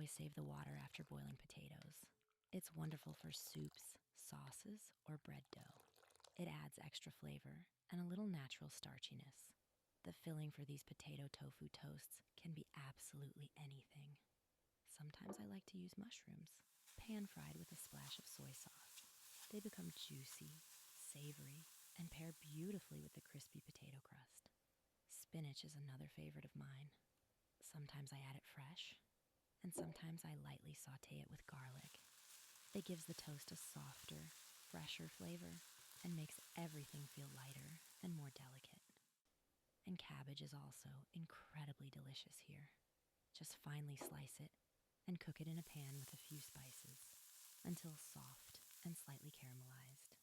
always save the water after boiling potatoes. It's wonderful for soups, sauces, or bread dough. It adds extra flavor and a little natural starchiness. The filling for these potato tofu toasts can be absolutely anything. Sometimes I like to use mushrooms, pan fried with a splash of soy sauce. They become juicy, savory, and pair beautifully with the crispy potato crust. Spinach is another favorite of mine. Sometimes I add it fresh, and sometimes I lightly saute it with garlic. It gives the toast a softer, fresher flavor and makes everything feel lighter and more delicate. And cabbage is also incredibly delicious here. Just finely slice it and cook it in a pan with a few spices until soft and slightly caramelized.